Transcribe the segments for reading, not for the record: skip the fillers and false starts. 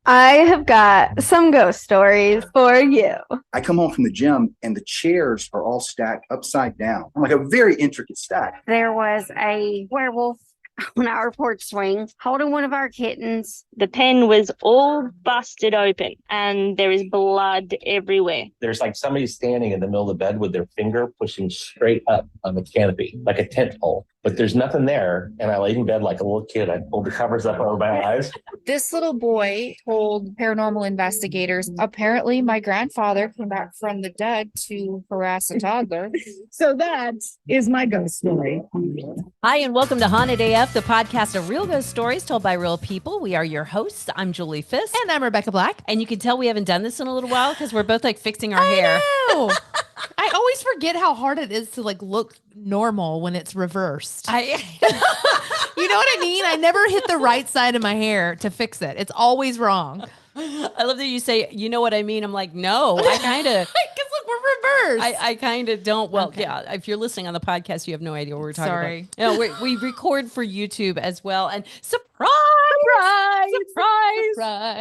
I have got some ghost stories for you. I come home from the gym and the chairs are all stacked upside down, like a very intricate stack. There was a werewolf on our porch swing holding one of our kittens. The pen was all busted open and there is blood everywhere. There's like somebody standing in the middle of the bed with their finger pushing straight up on the canopy, like a tent pole. But there's nothing there. And I laid in bed like a little kid. I pulled the covers up over my eyes. This little boy told paranormal investigators, apparently my grandfather came back from the dead to harass a toddler. So that is my ghost story. Hi, and welcome to Haunted AF, the podcast of real ghost stories told by real people. We are your hosts. I'm Julie Fisk. And I'm Rebekah Black. And you can tell we haven't done this in a little while because we're both like fixing our hair. I always forget how hard it is to like look normal when it's reversed. You know what I mean? I never hit the right side of my hair to fix it. It's always wrong. I love that you say, you know what I mean? I'm like, no, I kind of. Because look, we're reversed. I kind of don't. Well, Okay. yeah, if you're listening on the podcast, you have no idea what we're talking Sorry. about. No, we record for YouTube as well. And surprise!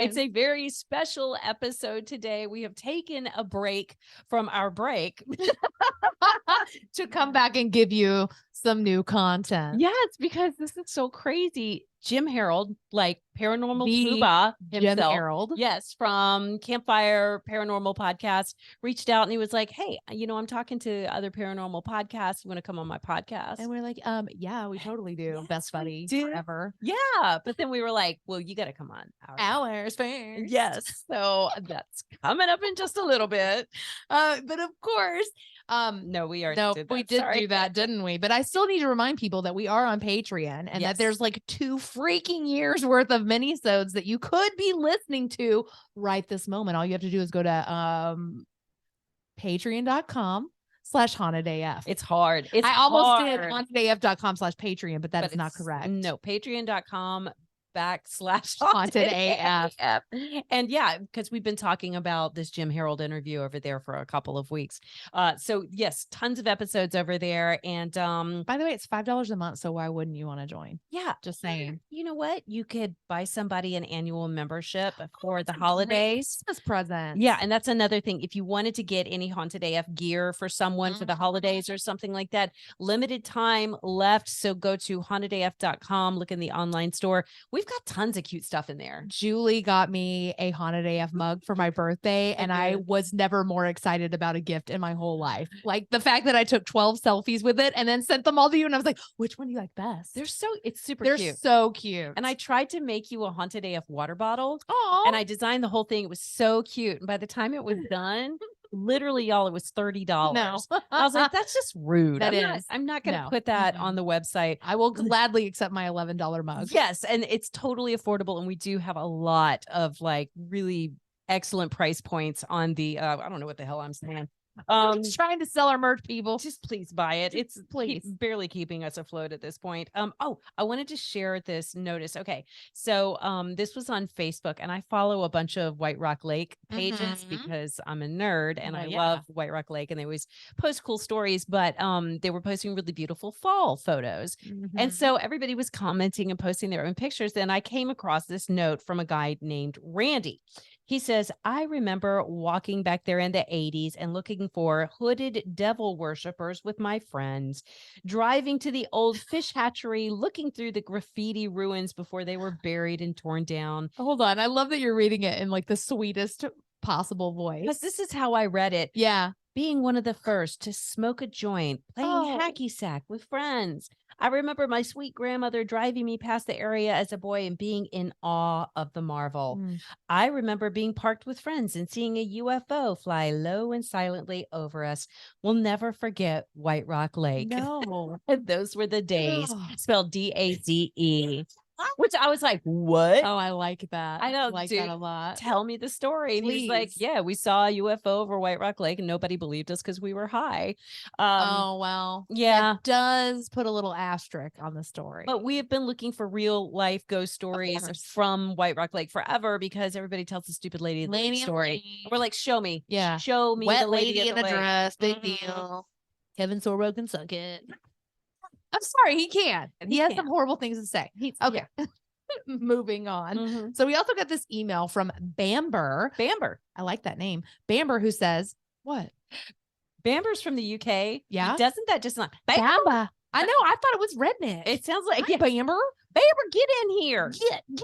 It's a very special episode today. We have taken a break from our break. To come back and give you some new content. Yes, because this is so crazy. Jim Harold, like Paranormal The Poobah Jim himself. Harold. Yes, from Campfire Paranormal Podcast, reached out and he was like, hey, I'm talking to other paranormal podcasts. You want to come on my podcast? And we're like, yeah, we totally do. Yes, Best buddy do. forever. Yeah. But then we were like, well, you got to come on Ours first. Yes. So that's coming up in just a little bit. But of course, No, we already did that. we did Sorry. do that, didn't we? But I still need to remind people that we are on Patreon and Yes. that there's like 2 freaking years worth of minisodes that you could be listening to right this moment. All you have to do is go to patreon.com/hauntedaf. It's hard. I almost did hauntedaf.com/Patreon, but that is not it's correct. No, patreon.com/hauntedaf. Haunted AF. And yeah, because we've been talking about this Jim Harold interview over there for a couple of weeks. So yes, tons of episodes over there. And By the way, it's $5 a month, so why wouldn't you want to join? yeah, Just saying. you know what? You could buy somebody an annual membership for the holidays. Christmas present. Yeah, and that's another thing. If you wanted to get any Haunted AF gear for someone for the holidays or something like that, limited time left. So go to hauntedaf.com, look in the online store. We've got tons of cute stuff in there. Julie got me a Haunted AF mug for my birthday, and I was never more excited about a gift in my whole life. Like the fact that I took 12 selfies with it and then sent them all to you, and I was like, which one do you like best? It's super They're cute. so cute. And I tried to make you a Haunted AF water bottle, oh, and I designed the whole thing. It was so cute. And by the time it was done, literally, y'all, it was $30. no. I was like, that's just rude. That I'm is. not going to No. put that Mm-mm. on the website. I will gladly accept my $11 mug. Yes, and it's totally affordable, and we do have a lot of like really excellent price points on the I don't know what the hell I'm saying. Just trying to sell our merch, people. Just please buy it. It's please. barely keeping us afloat at this point. Oh, I wanted to share this notice. Okay. So this was on Facebook, and I follow a bunch of White Rock Lake pages Mhm. because I'm a nerd and Oh, I yeah. love White Rock Lake, and they always post cool stories, but they were posting really beautiful fall photos. And Mhm. so everybody was commenting and posting their own pictures. And I came across this note from a guy named Randy. He says, I remember walking back there in the 80s and looking for hooded devil worshippers with my friends, driving to the old fish hatchery, looking through the graffiti ruins before they were buried and torn down. Hold on. I love that you're reading it in like the sweetest possible Because voice. this is how I read it. Yeah. Being one of the first to smoke a joint, playing Oh. hacky sack with friends. I remember my sweet grandmother driving me past the area as a boy and being in awe of the marvel. Mm. I remember being parked with friends and seeing a UFO fly low and silently over us. We'll never forget White Rock Lake. No. Those were the days. Oh. Spelled DAZE. Which I was like, what? Oh, I like that. I know, like dude. that a lot. Tell me the story. And he was like, Please. yeah, we saw a UFO over White Rock Lake and nobody believed us because we were high. Oh, well. yeah. That does put a little asterisk on the story. But we have been looking for real life ghost stories course. from White Rock Lake forever because everybody tells the stupid lady in the Lady Lake in the story. Lake. We're like, show me. Yeah. Show me Wet the lady, lady in in the a lake. dress. Big Mhm. deal. Kevin Sorbo can suck it. I'm sorry. He can. He has can. some horrible things to say. He's Okay. Moving on. Mhm. So we also got this email from Bamber. Bamber. I like that name. Bamber, who says, what? Bamber's from the UK. Yeah. Doesn't that just not Bamba. I know. I thought it was redneck. It sounds like Hi, Bamber. Bamber, get in here.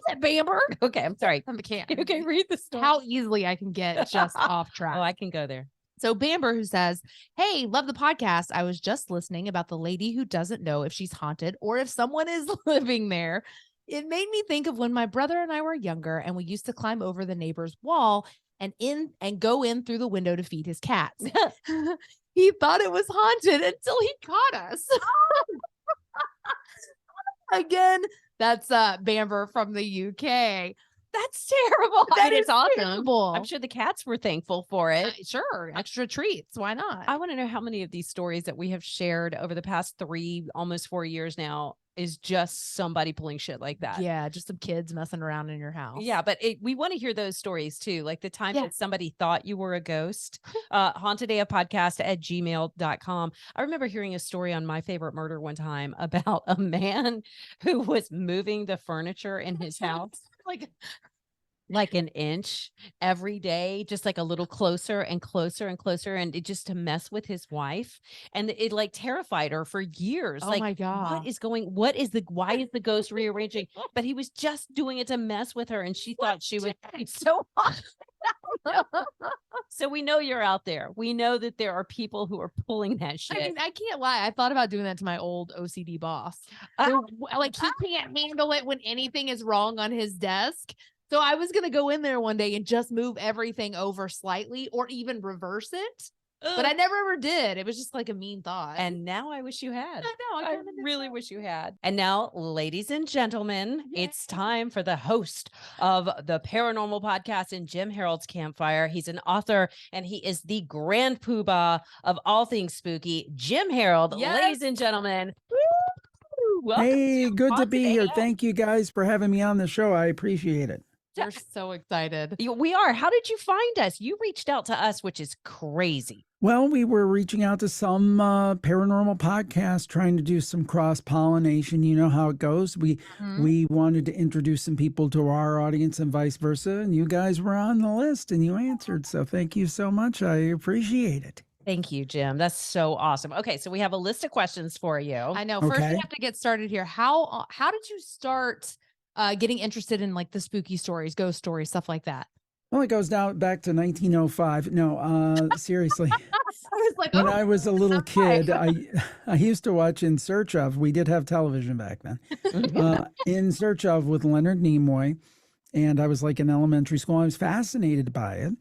Get Bamber. Okay, I'm sorry. I can't. Okay, read the story. How easily I can get just off track. Oh, I can go there. So Bamber, who says, hey, love the podcast. I was just listening about the lady who doesn't know if she's haunted or if someone is living there. It made me think of when my brother and I were younger and we used to climb over the neighbor's wall and go in through the window to feed his cats. He thought it was haunted until he caught us. Again, that's Bamber from the UK. That's terrible. That It's is awesome. terrible. I'm sure the cats were thankful for it. Sure, extra treats. Why not? I want to know how many of these stories that we have shared over the past 3, almost 4 years now is just somebody pulling shit like that. Yeah, just some kids messing around in your house. Yeah, but we want to hear those stories too. Like the time that somebody thought you were a ghost. hauntedafpodcast@gmail.com. I remember hearing a story on My Favorite Murder one time about a man who was moving the furniture in his house like an inch every day, just like a little closer and closer and closer, and it just to mess with his wife. And it like terrified her for years. Oh like, my God. why is the ghost rearranging? But he was just doing it to mess with her, and she thought she would be so hot. So we know you're out there. We know that there are people who are pulling that shit. I mean, I can't lie. I thought about doing that to my old OCD boss. Like he can't handle it when anything is wrong on his desk. So I was going to go in there one day and just move everything over slightly or even reverse it. But I never ever did. It was just like a mean thought. And now I wish you had. I know. I really wish you had. And now, ladies and gentlemen, it's time for the host of the Paranormal Podcast in Jim Harold's Campfire. He's an author and he is the grand poobah of all things spooky. Jim Harold, ladies and gentlemen. Welcome Hey, good to be here. AF. Thank you guys for having me on the show. I appreciate it. We're so excited. We are. How did you find us? You reached out to us, which is crazy. Well, we were reaching out to some paranormal podcasts, trying to do some cross-pollination. You know how it goes. We wanted to introduce some people to our audience and vice versa. And you guys were on the list and you answered. So thank you so much. I appreciate it. Thank you, Jim. That's so awesome. Okay, so we have a list of questions for you. I know. First, we have to get started here. How did you start getting interested in like the spooky stories, ghost stories, stuff like that? Well, it goes down back to 1905. No, seriously. I was like, when I was a little kid, I used to watch In Search Of. We did have television back then. In Search Of with Leonard Nimoy. And I was like in elementary school. I was fascinated by it.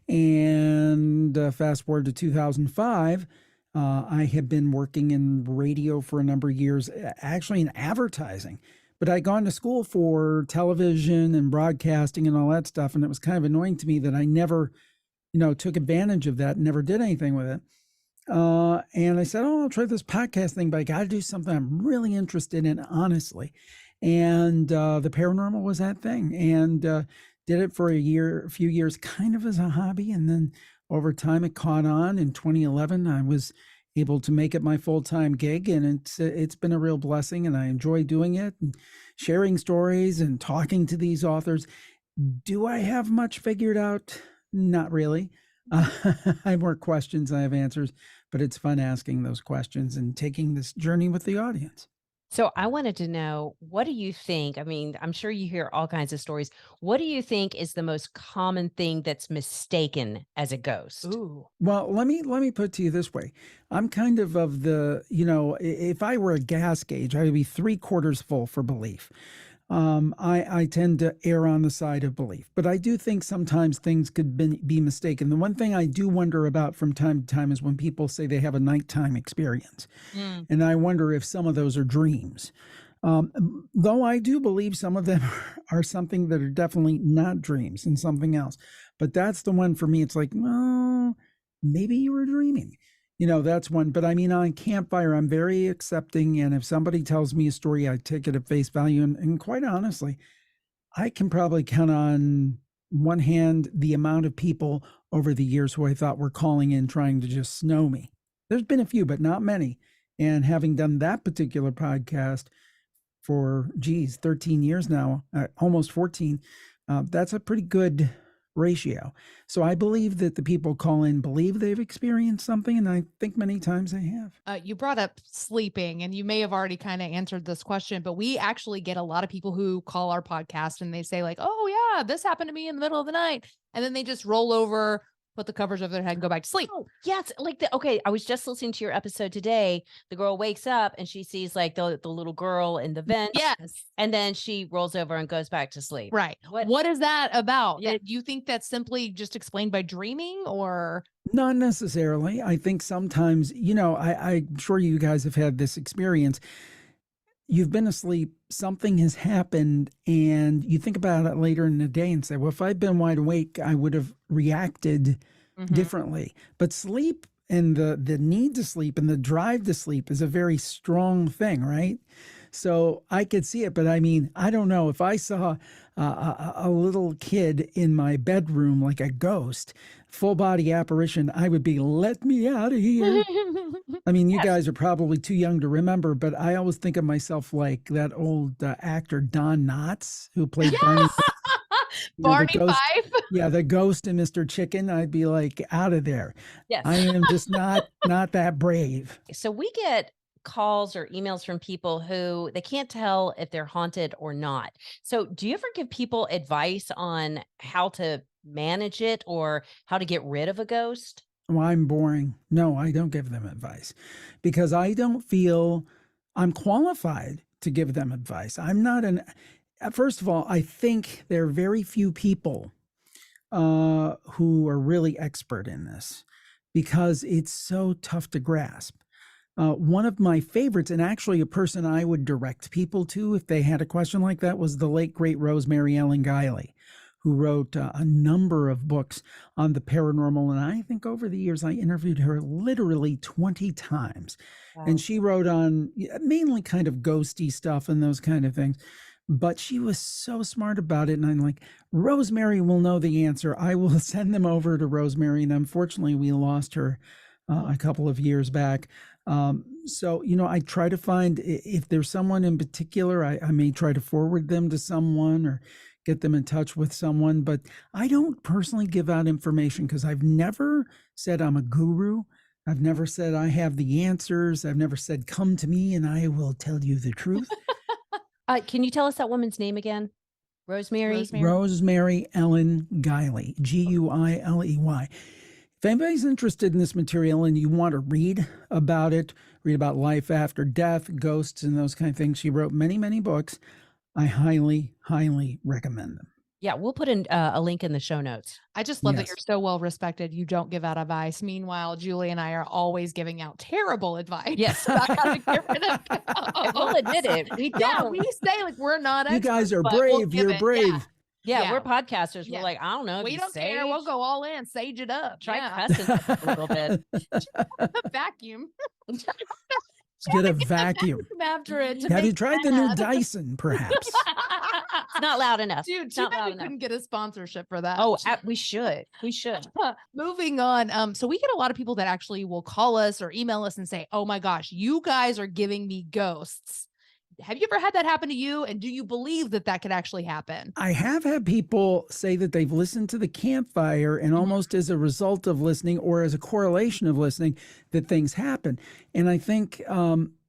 And fast forward to 2005, I had been working in radio for a number of years, actually in advertising. But I'd gone to school for television and broadcasting and all that stuff. And it was kind of annoying to me that I never, took advantage of that and never did anything with it. And I said, I'll try this podcast thing, but I got to do something I'm really interested in, honestly. And the paranormal was that thing. And did it for a few years, kind of as a hobby. And then over time, it caught on. In 2011, I was able to make it my full-time gig, and it's been a real blessing, and I enjoy doing it and sharing stories and talking to these authors. Do I have much figured out? Not really. I have more questions, I have answers, but it's fun asking those questions and taking this journey with the audience. So I wanted to know, what do you think? I mean, I'm sure you hear all kinds of stories. What do you think is the most common thing that's mistaken as a ghost? Ooh. Well, let me put it to you this way. I'm kind of the, if I were a gas gauge, I would be 3/4 full for belief. I tend to err on the side of belief, but I do think sometimes things could be mistaken. The one thing I do wonder about from time to time is when people say they have a nighttime experience. And I wonder if some of those are dreams. Though I do believe some of them are something that are definitely not dreams and something else. But that's the one for me. It's like, well, maybe you were dreaming. That's one. But I mean, on Campfire, I'm very accepting. And if somebody tells me a story, I take it at face value. And quite honestly, I can probably count on one hand the amount of people over the years who I thought were calling in trying to just snow me. There's been a few, but not many. And having done that particular podcast, for 13 years now, almost 14. That's a pretty good ratio. So I believe that the people call in believe they've experienced something, and I think many times they have. You brought up sleeping, and you may have already kind of answered this question, but we actually get a lot of people who call our podcast and they say like, oh yeah, this happened to me in the middle of the night. And then they just roll over, put the covers over their head and go back to sleep. Oh, yes. Like I was just listening to your episode today. The girl wakes up and she sees like the little girl in the vent. Yes. And then she rolls over and goes back to sleep. Right. What is that about? Yeah. Do you think that's simply just explained by dreaming, or? Not necessarily. I think sometimes, I'm sure you guys have had this experience. You've been asleep, something has happened, and you think about it later in the day and say, well, if I'd been wide awake, I would have reacted differently. But sleep and the need to sleep and the drive to sleep is a very strong thing, right? So I could see it, but I mean, I don't know. If I saw a little kid in my bedroom like a ghost, full body apparition, I would be, let me out of here. I mean, you guys are probably too young to remember, but I always think of myself like that old actor Don Knotts, who played Barney. Barney the ghost, Fife. Yeah, the ghost in Mr. Chicken. I'd be like, out of there. Yes. I am just not that brave. So we get calls or emails from people who they can't tell if they're haunted or not. So do you ever give people advice on how to manage it or how to get rid of a ghost? Well, I'm boring. No, I don't give them advice because I don't feel I'm qualified to give them advice. I'm not first of all, I think there are very few people who are really expert in this because it's so tough to grasp. One of my favorites, and actually a person I would direct people to if they had a question like that, was the late, great Rosemary Ellen Guiley, who wrote a number of books on the paranormal. And I think over the years, I interviewed her literally 20 times. Wow. And she wrote on mainly kind of ghosty stuff and those kind of things. But she was so smart about it. And I'm like, Rosemary will know the answer. I will send them over to Rosemary. And unfortunately, we lost her a couple of years back. So, I try to find, if there's someone in particular, I may try to forward them to someone or get them in touch with someone, but I don't personally give out information because I've never said I'm a guru. I've never said I have the answers. I've never said, come to me and I will tell you the truth. Can you tell us that woman's name again? Rosemary Ellen Guiley, Guiley. If anybody's interested in this material and you want to read about it, read about life after death, ghosts, and those kind of things, she wrote many, many books. I highly, highly recommend them. Yeah, we'll put in a link in the show notes. I just love that you're so well respected. You don't give out advice. Meanwhile, Julie and I are always giving out terrible advice. Yes. About how to get rid of We'll admit it. We don't. Yeah, we say like we're not experts. You guys are brave. You're brave. Yeah, we're podcasters. Yeah. We're like, I don't know. We don't care. We'll go all in, sage it up. Try cussing a little bit. Vacuum. Get a vacuum. After it. Have you tried the new Dyson, perhaps? It's not loud enough. Dude, too bad we couldn't get a sponsorship for that. Oh, we should. We should. Moving on. So we get a lot of people that actually will call us or email us and say, oh my gosh, you guys are giving me ghosts. Have you ever had that happen to you? And do you believe that that could actually happen? I have had people say that they've listened to the Campfire and almost as a result of listening or as a correlation of listening that things happen. And I think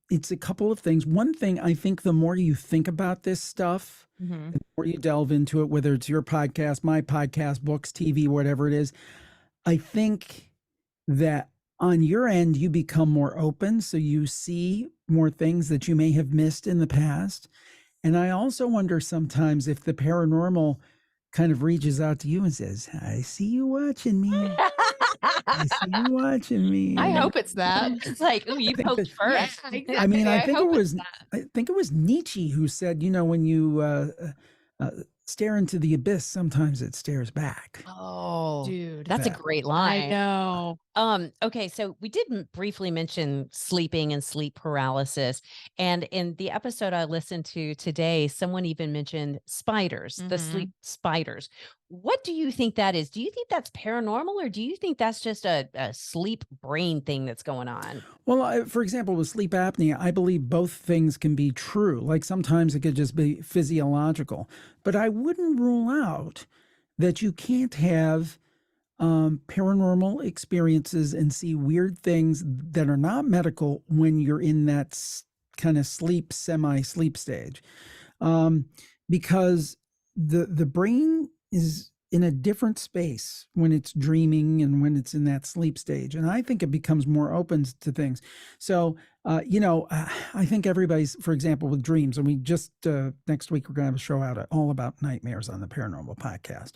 it's a couple of things. One thing, I think the more you think about this stuff, the more you delve into it, whether it's your podcast, my podcast, books, TV, whatever it is, I think that on your end, you become more open. So you see more things that you may have missed in the past. And I also wonder sometimes if the paranormal kind of reaches out to you and says, I see you watching me. I see you watching me. I hope it's that. It's like, oh, you poked first. Yeah, exactly. I mean, I think hope it was Nietzsche who said, when you stare into the abyss, sometimes it stares back. Oh, dude, that's a great line. I know. Okay, so we did briefly mention sleeping and sleep paralysis, and in the episode I listened to today, someone even mentioned spiders, the sleep spiders. What do you think that is? Do you think that's paranormal, or do you think that's just a sleep brain thing that's going on? Well, for example, with sleep apnea, I believe both things can be true. Like sometimes it could just be physiological, but I wouldn't rule out that you can't have paranormal experiences and see weird things that are not medical when you're in that kind of semi-sleep stage. Because the brain is in a different space when it's dreaming and when it's in that sleep stage. And I think it becomes more open to things. So, I think everybody's, for example, with dreams, and we just, next week, we're going to have a show out all about nightmares on the Paranormal Podcast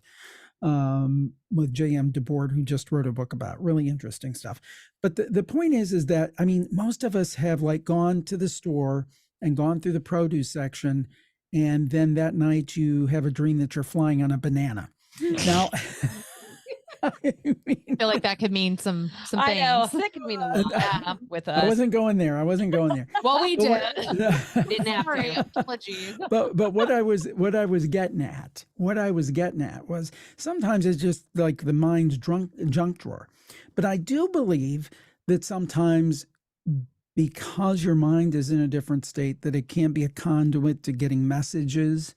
with J.M. DeBoard, who just wrote a book about really interesting stuff. But the point is that, I mean, most of us have like gone to the store and gone through the produce section, and then that night you have a dream that you're flying on a banana. Now, I feel like that could mean some things. I know that could mean a lot with us. I wasn't going there. Well, we did. Didn't have to. Apologies. But what I was getting at was sometimes it's just like the mind's junk drawer. But I do believe that sometimes, because your mind is in a different state, that it can be a conduit to getting messages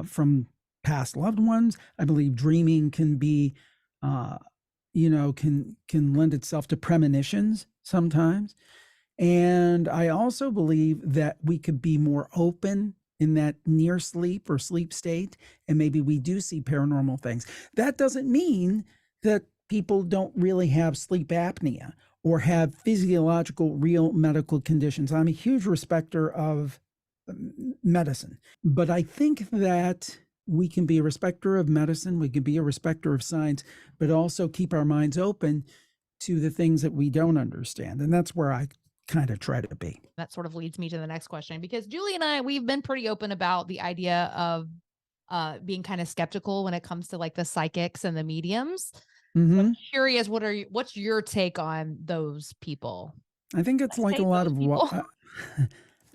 from past loved ones. I believe dreaming can be, can lend itself to premonitions sometimes. And I also believe that we could be more open in that near sleep or sleep state, and maybe we do see paranormal things. That doesn't mean that people don't really have sleep apnea or have physiological, real medical conditions. I'm a huge respecter of medicine, but I think that we can be a respecter of medicine, we can be a respecter of science, but also keep our minds open to the things that we don't understand. And that's where I kind of try to be. That sort of leads me to the next question, because Julie and I, we've been pretty open about the idea of being kind of skeptical when it comes to like the psychics and the mediums. Mm-hmm. I'm curious, what's your take on those people? I think it's like a lot of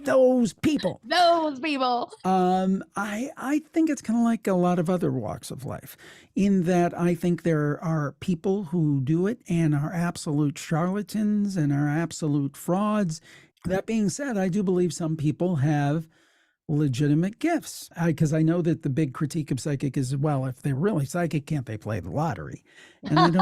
those people. I think it's kind of like a lot of other walks of life, in that I think there are people who do it and are absolute charlatans and are absolute frauds. That being said, I do believe some people have legitimate gifts, because I know that the big critique of psychic is, well, if they're really psychic, can't they play the lottery? And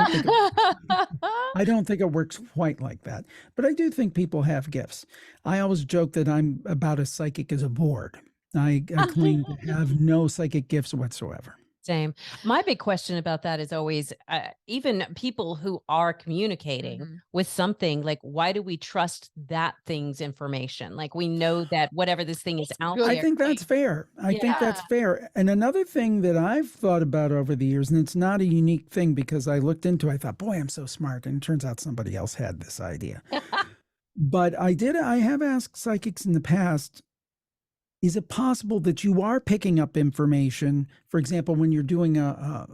I don't think it works quite like that. But I do think people have gifts. I always joke that I'm about as psychic as a board. I claim to have no psychic gifts whatsoever. Same. My big question about that is always, even people who are communicating with something, like, why do we trust that thing's information? Like, we know that whatever this thing is out there. I think that's fair. I think that's fair. And another thing that I've thought about over the years, and it's not a unique thing because I looked into it, I thought, boy, I'm so smart. And it turns out somebody else had this idea. But I have asked psychics in the past, is it possible that you are picking up information, for example, when you're doing a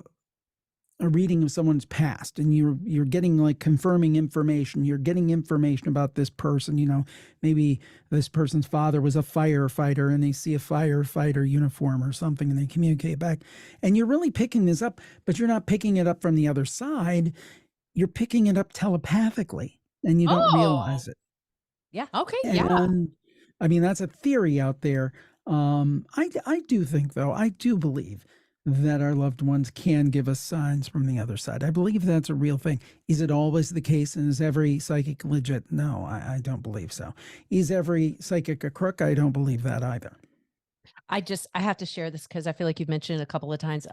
reading of someone's past, and you're getting like confirming information, you're getting information about this person, maybe this person's father was a firefighter and they see a firefighter uniform or something and they communicate back, and you're really picking this up, but you're not picking it up from the other side. You're picking it up telepathically and you don't realize it. Yeah. Okay. And, I mean, that's a theory out there. I do think, though, I do believe that our loved ones can give us signs from the other side. I believe that's a real thing. Is it always the case, and is every psychic legit? No, I don't believe so. Is every psychic a crook? I don't believe that either. I have to share this because I feel like you've mentioned it a couple of times.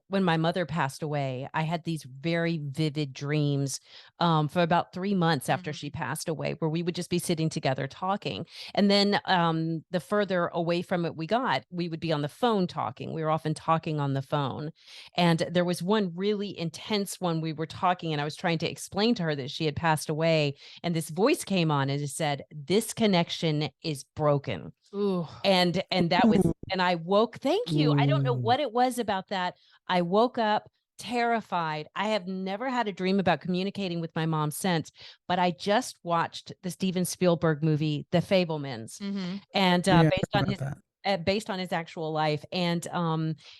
When my mother passed away, I had these very vivid dreams for about 3 months after she passed away, where we would just be sitting together talking. And then the further away from it we got, we would be on the phone talking. We were often talking on the phone. And there was one really intense one we were talking, and I was trying to explain to her that she had passed away. And this voice came on and it said, "This connection is broken." Ooh. And that was, and I woke, thank you. I don't know what it was about that. I woke up terrified. I have never had a dream about communicating with my mom since, but I just watched the Steven Spielberg movie, The Fabelmans, and based on his, based on his actual life. And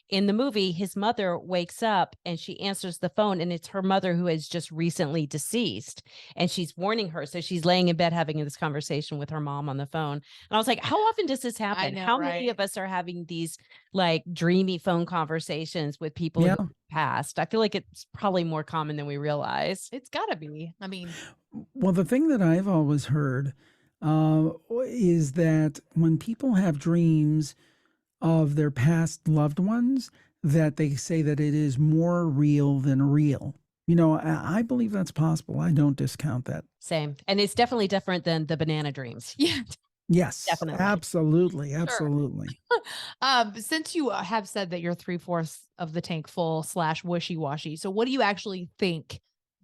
in the movie, his mother wakes up and she answers the phone, and it's her mother who has just recently deceased, and she's warning her. So she's laying in bed having this conversation with her mom on the phone. And I was like, how often does this happen? know, How many right? of us are having these like dreamy phone conversations with people Yeah. who have passed? I feel like it's probably more common than we realize. It's gotta be. I mean, Well, the thing that I've always heard is that when people have dreams of their past loved ones, that they say that it is more real than real. You know, I believe that's possible. I don't discount that. Same. And it's definitely different than the banana dreams. yeah. Yes, Definitely. absolutely, absolutely. Since you have said that you're 3/4 of the tank full / wishy-washy, so what do you actually think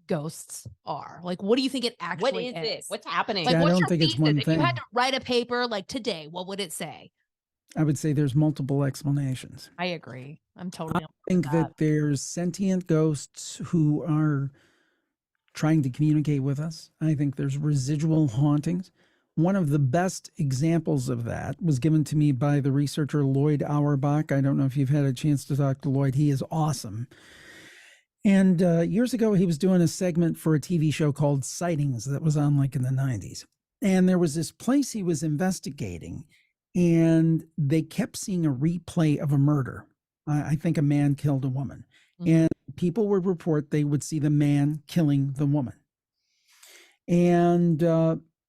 ghosts are? Like, what do you think it actually What is it? What's happening? Like, Yeah, I what's don't your think it's thesis? one If you had thing. to write a paper like today, what would it say? I would say there's multiple explanations. I agree. I'm I totally. think that there's sentient ghosts who are trying to communicate with us. I think there's residual hauntings. One of the best examples of that was given to me by the researcher Lloyd Auerbach. I don't know if you've had a chance to talk to Lloyd. He is awesome. And years ago, he was doing a segment for a TV show called Sightings that was on like in the 90s. And there was this place he was investigating, and they kept seeing a replay of a murder. I think a man killed a woman. And people would report they would see the man killing the woman. And,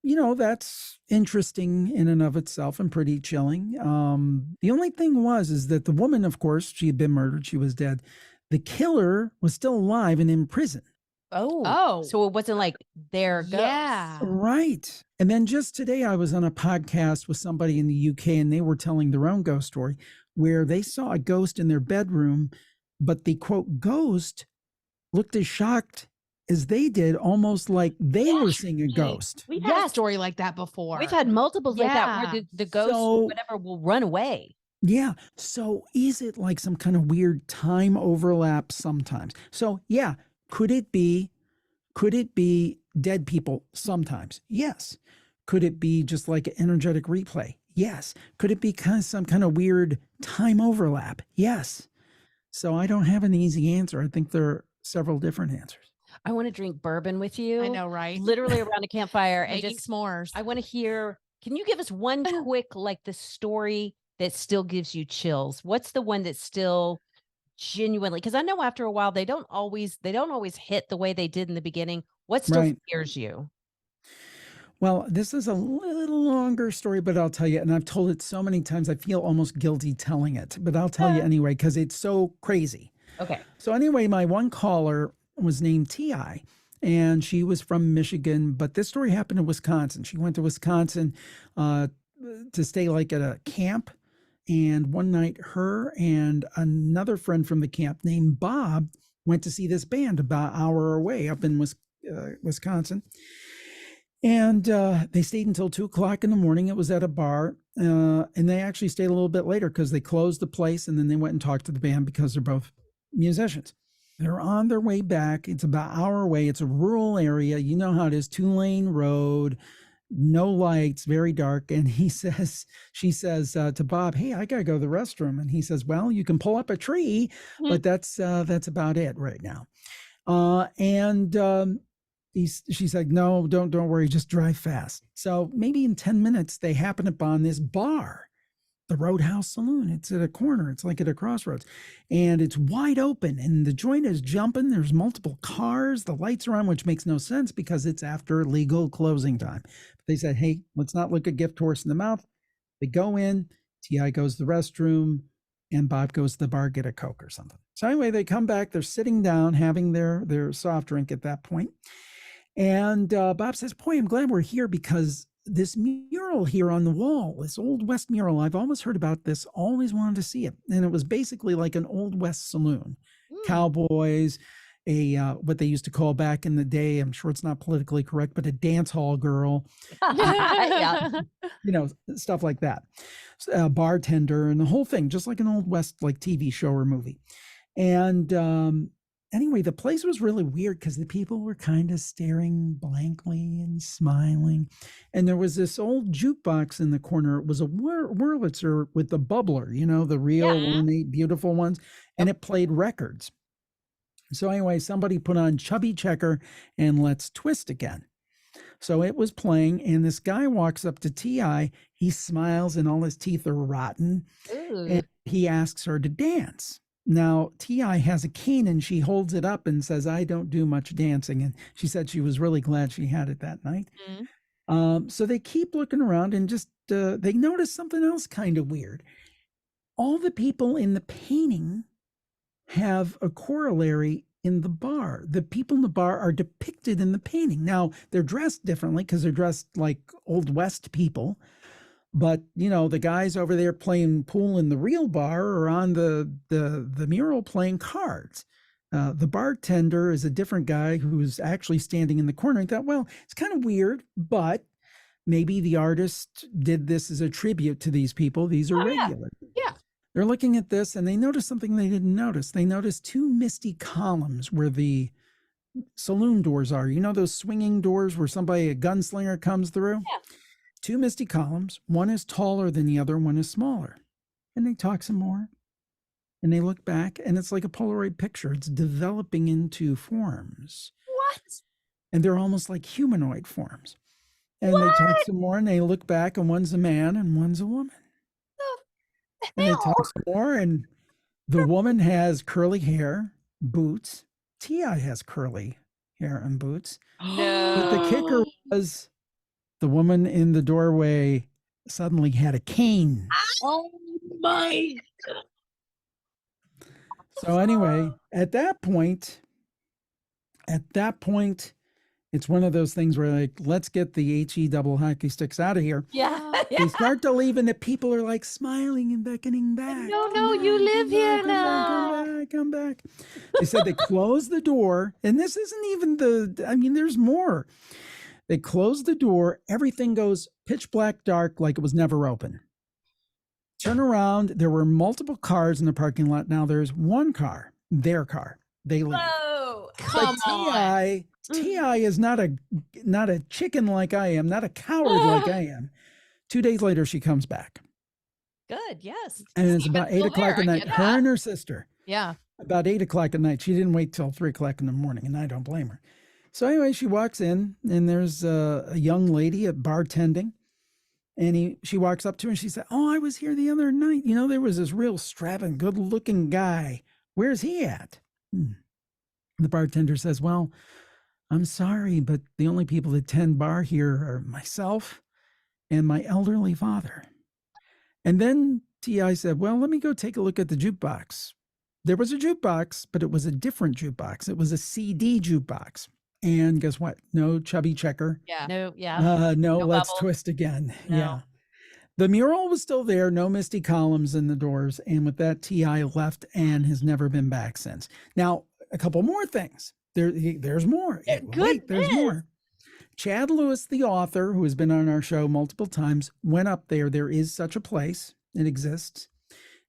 you know, that's interesting in and of itself and pretty chilling. The only thing is that the woman, of course, she had been murdered. She was dead. The killer was still alive and in prison. Oh. So it wasn't like their ghost. Yeah. Right. And then just today, I was on a podcast with somebody in the UK, and they were telling their own ghost story where they saw a ghost in their bedroom, but the quote ghost looked as shocked as they did, almost like they were seeing a ghost. We've had a story like that before. We've had multiples like that Yeah. where the ghost or whatever will run away. Yeah. So is it like some kind of weird time overlap sometimes? So yeah, could it be dead people sometimes? Yes. Could it be just like an energetic replay? Yes. Could it be some kind of weird time overlap? Yes. So I don't have an easy answer. I think there are several different answers. I want to drink bourbon with you. I know, right? Literally around a campfire and Making just s'mores. I want to hear, can you give us one quick, like the story that still gives you chills? What's the one that still genuinely, because I know after a while they don't always hit the way they did in the beginning. What still scares you? Well, this is a little longer story, but I'll tell you, and I've told it so many times, I feel almost guilty telling it, but I'll tell you anyway, because it's so crazy. Okay. So anyway, my one caller was named T.I., and she was from Michigan, but this story happened in Wisconsin. She went to Wisconsin to stay like at a camp. And one night, her and another friend from the camp named Bob went to see this band about an hour away up in Wisconsin. And they stayed until 2:00 in the morning. It was at a bar. And they actually stayed a little bit later because they closed the place, and then they went and talked to the band because they're both musicians. They're on their way back. It's about an hour away. It's a rural area. You know how it is, 2-lane road, no lights, very dark. And she says to Bob, "Hey, I got to go to the restroom." And he says, "Well, you can pull up a tree, but that's about it right now." She's like, "No, don't worry. Just drive fast." So maybe in 10 minutes, they happen upon this bar, the Roadhouse Saloon. It's at a corner. It's like at a crossroads, and it's wide open, and the joint is jumping. There's multiple cars. The lights are on, which makes no sense because it's after legal closing time. But they said, "Hey, let's not look a gift horse in the mouth." They go in. T.I. goes to the restroom, and Bob goes to the bar, get a Coke or something. So anyway, they come back. They're sitting down, having their soft drink at that point. And Bob says, "Boy, I'm glad we're here because this mural here on the wall, this Old West mural, I've always heard about this, always wanted to see it." And it was basically like an Old West saloon. Cowboys, what they used to call back in the day, I'm sure it's not politically correct, but a dance hall girl, Yeah. stuff like that. A bartender and the whole thing, just like an Old West like TV show or movie. And anyway, the place was really weird because the people were kind of staring blankly and smiling. And there was this old jukebox in the corner. It was a Wurlitzer with the bubbler, you know, the real ornate, beautiful ones. And it played records. So anyway, somebody put on Chubby Checker and Let's Twist Again. So it was playing, and this guy walks up to T.I. He smiles, and all his teeth are rotten. Ooh. And he asks her to dance. Now, T.I. has a cane, and she holds it up and says, I don't do much dancing. And she said she was really glad she had it that night. So they keep looking around, and just they notice something else kind of weird. All the people in the painting have a corollary in the bar. The people in the bar are depicted in the painting. Now, they're dressed differently because they're dressed like Old West people. But, you know, the guys over there playing pool in the real bar are on the mural playing cards. The bartender is a different guy who's actually standing in the corner. I thought, well, it's kind of weird, but maybe the artist did this as a tribute to these people. These are regular. Yeah. They're looking at this and they notice something they didn't notice. They noticed two misty columns where the saloon doors are. You know those swinging doors where a gunslinger comes through? Yeah. Two misty columns. One is taller than the other, one is smaller. And they talk some more. And they look back, and it's like a Polaroid picture. It's developing into forms. What? And they're almost like humanoid forms. And they talk some more, and they look back, and one's a man and one's a woman. And they talk some more, and the woman has curly hair, boots. T.I. has curly hair and boots. No. But the kicker was the woman in the doorway suddenly had a cane. Oh my. So anyway, at that point, it's one of those things where like, let's get the HE double hockey sticks out of here. Yeah. They start to leave, and the people are like smiling and beckoning back. No, you live here now. Come back. They said they closed the door, and this isn't even there's more. They closed the door. Everything goes pitch black dark like it was never open. Turn around. There were multiple cars in the parking lot. Now there's one car, their car. They leave. Whoa. Come on. T.I. is not a chicken like I am, not a coward like I am. 2 days later, she comes back. Good. Yes. And it's about 8 o'clock at night. Her and her sister. Yeah. About 8 o'clock at night. She didn't wait till 3 o'clock in the morning, and I don't blame her. So anyway, she walks in, and there's a young lady at bartending. And she walks up to her, and she said, oh, I was here the other night. You know, there was this real strapping, good-looking guy. Where's he at? The bartender says, well, I'm sorry, but the only people that tend bar here are myself and my elderly father. And then T.I. said, well, let me go take a look at the jukebox. There was a jukebox, but it was a different jukebox. It was a CD jukebox. And guess what? No Chubby Checker. Yeah. No. Yeah. No, No Let's bubble. Twist Again. No. Yeah. The mural was still there. No misty columns in the doors. And with that, T.I. left and has never been back since. Now, a couple more things. There's more. Wait, there's more. Chad Lewis, the author, who has been on our show multiple times, went up there. There is such a place. It exists.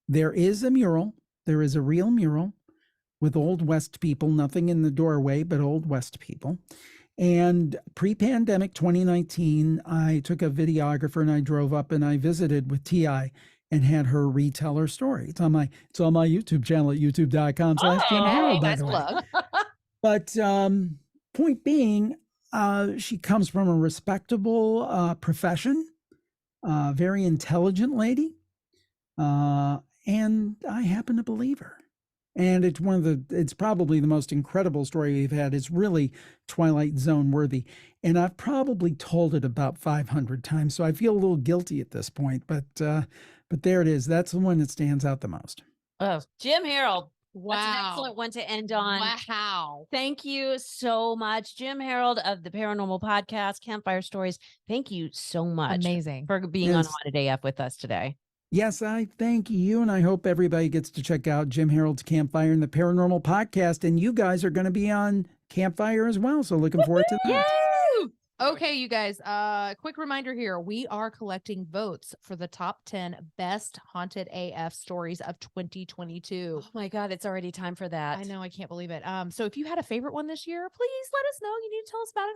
There is a mural. There is a real mural with Old West people, nothing in the doorway, but Old West people. And pre-pandemic 2019, I took a videographer and I drove up and I visited with T.I. and had her retell her story. It's on my YouTube channel at youtube.com/JimHarold, by the way. But point being, she comes from a respectable profession, very intelligent lady, and I happen to believe her. And it's probably the most incredible story we've had. It's really Twilight Zone worthy. And I've probably told it about 500 times. So I feel a little guilty at this point, but there it is. That's the one that stands out the most. Oh, Jim Harold. Wow. That's an excellent one to end on. Wow. Thank you so much, Jim Harold of the Paranormal Podcast, Campfire Stories. Thank you so much Amazing. for being on Haunted AF with us today. Yes, I thank you, and I hope everybody gets to check out Jim Harold's Campfire and the Paranormal Podcast, and you guys are going to be on Campfire as well, so looking forward to that. Yay! Okay, you guys, quick reminder here. We are collecting votes for the top 10 best haunted AF stories of 2022. Oh my God, it's already time for that. I know, I can't believe it. So if you had a favorite one this year, please let us know. You need to tell us about it.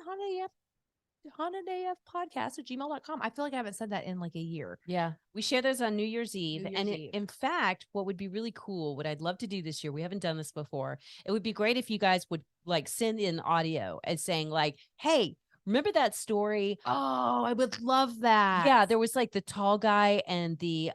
hauntedafpodcast@gmail.com. I feel like I haven't said that in like a year. Yeah, we share those on New Year's Eve. New And Year's Eve. in fact, what would be really cool, what I'd love to do this year, we haven't done this before. It would be great if you guys would like send in audio and saying like, hey, remember that story? Oh, I would love that. Yeah, there was like the tall guy and the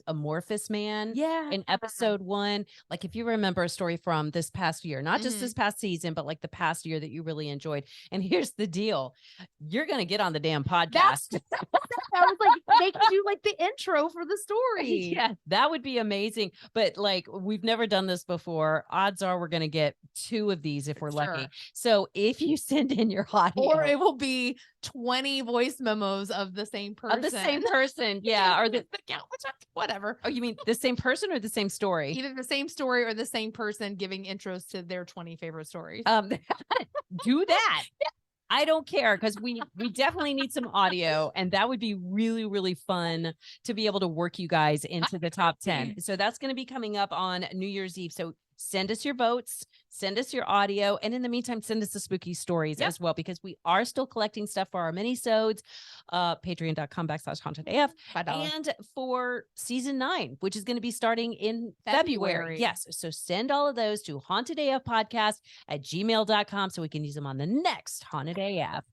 amorphous man. Yeah. In episode 1. Like if you remember a story from this past year, not just Mhm. this past season, but like the past year that you really enjoyed. And here's the deal. You're gonna get on the damn podcast. I was like, they could do like the intro for the story. Yeah, that would be amazing. But like we've never done this before. Odds are we're gonna get 2 of these if we're lucky. Sure. So if you send in your audio Or it will be 20 voice memos of the same person. of the same person, yeah, or the whatever. oh, you mean the same person or the same story? Either the same story or the same person giving intros to their 20 favorite stories. Do that. I don't care because we definitely need some audio, and that would be really, really fun to be able to work you guys into the top 10. So that's going to be coming up on New Year's Eve. So send us your votes, send us your audio, and in the meantime, send us the spooky stories as well, because we are still collecting stuff for our mini-sodes, patreon.com/hauntedaf, $5. and for season 9, which is going to be starting in February. February. Yes. So send all of those to hauntedafpodcast@gmail.com so we can use them on the next Haunted AF.